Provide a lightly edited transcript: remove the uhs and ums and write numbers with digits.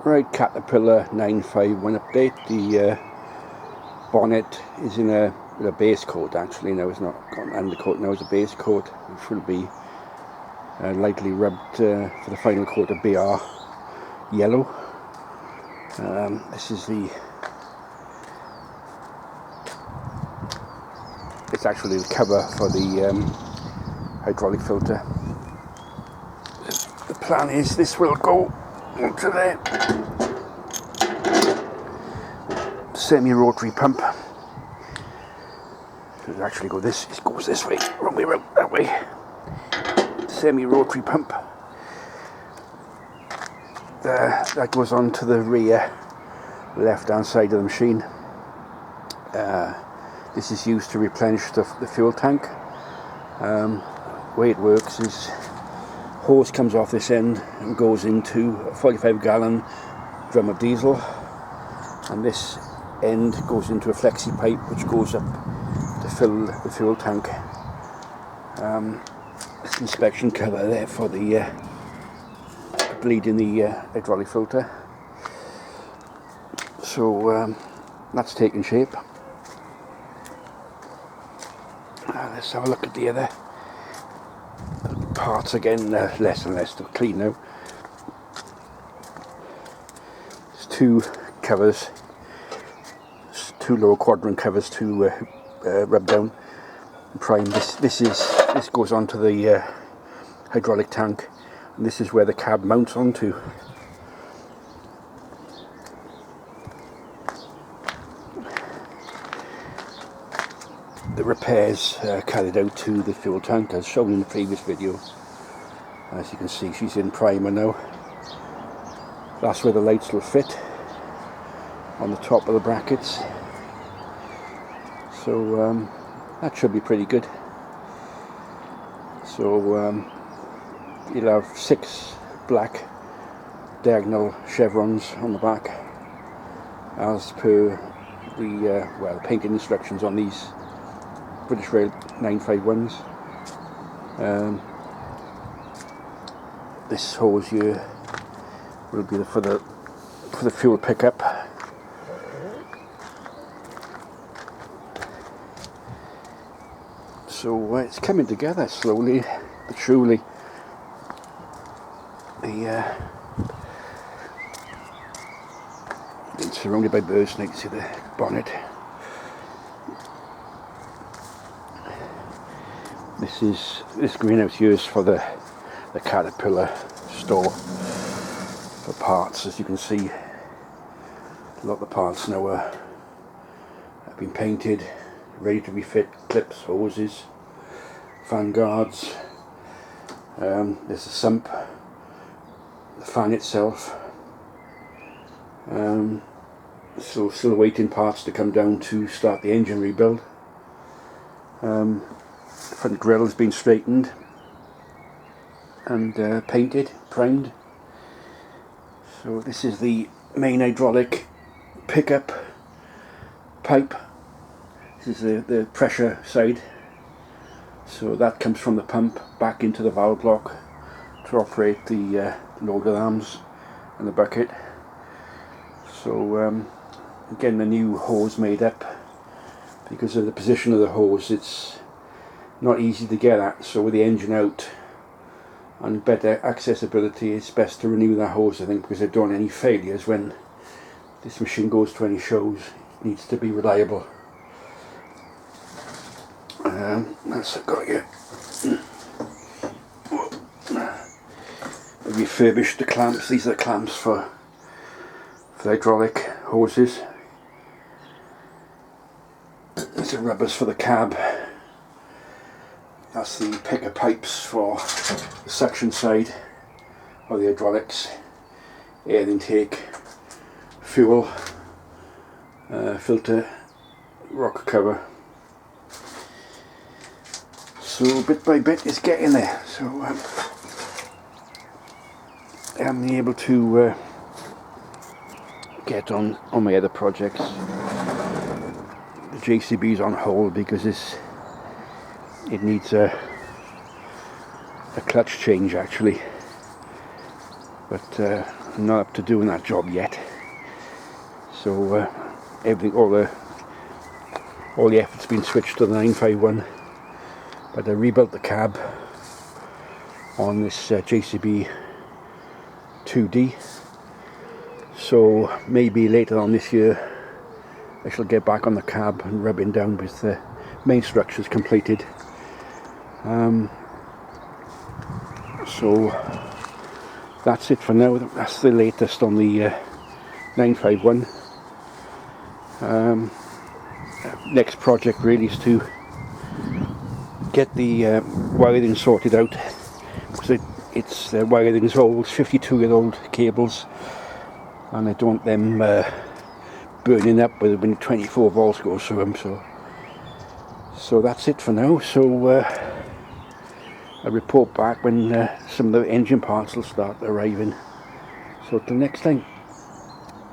Right, Caterpillar 951 update. The bonnet is in a base coat actually. Now it's not got an undercoat, now it's a base coat, which will be lightly rubbed for the final coat of BR yellow. This is it's actually the cover for the hydraulic filter. The plan is this will go onto the semi-rotary pump. It actually goes this way, wrong way around, that way. Semi-rotary pump. That goes on to the rear left hand side of the machine. This is used to replenish the fuel tank. The way it works is hose comes off this end and goes into a 45-gallon drum of diesel, and this end goes into a flexi pipe which goes up to fill the fuel tank. This inspection cover there for the bleed in the hydraulic filter. So that's taking shape. Let's have a look at the other parts again. Less and less to clean now. There's two covers, two lower quadrant covers to rub down and prime. This goes onto the hydraulic tank, and this is where the cab mounts onto. The repairs carried out to the fuel tank as shown in the previous video. As you can see, she's in primer now. That's where the lights will fit, on the top of the brackets. So that should be pretty good. So you'll have 6 black diagonal chevrons on the back, as per the painting instructions on these British Rail 951s. This hose here will be for the fuel pickup. So it's coming together slowly but surely. It's surrounded by birds, and you can see the bonnet. This greenhouse here is for the Caterpillar store for parts. As you can see, a lot of the parts now have been painted, ready to refit: clips, hoses, fan guards. There's a sump, the fan itself. So still waiting parts to come down to start the engine rebuild. The front grille has been straightened and painted, primed. So this is the main hydraulic pickup pipe. This is the pressure side. So that comes from the pump back into the valve block to operate the loader arms and the bucket. So again, the new hose made up. Because of the position of the hose, it's not easy to get at, so with the engine out and better accessibility, it's best to renew that hose, I think, because there don't any failures when this machine goes to any shows. It needs to be reliable. That's got you. I refurbished the clamps. These are the clamps for the hydraulic hoses. These are rubbers for the cab. That's the picker pipes for the suction side of the hydraulics, air intake, fuel, filter, rocker cover. So bit by bit it's getting there. So I'm able to get on my other projects. The JCB's on hold because it needs a clutch change actually. but I'm not up to doing that job yet. So everything, all the effort's been switched to the 951, but I rebuilt the cab on this JCB 2D. So maybe later on this year I shall get back on the cab and rubbing down with the main structures completed. So that's it for now. That's the latest on the 951. Next project really is to get the wiring sorted out, because it's wiring is old, 52-year-old cables, and I don't want them burning up when 24 volts goes through them. So that's it for now. So I'll report back when some of the engine parts will start arriving. So till next time.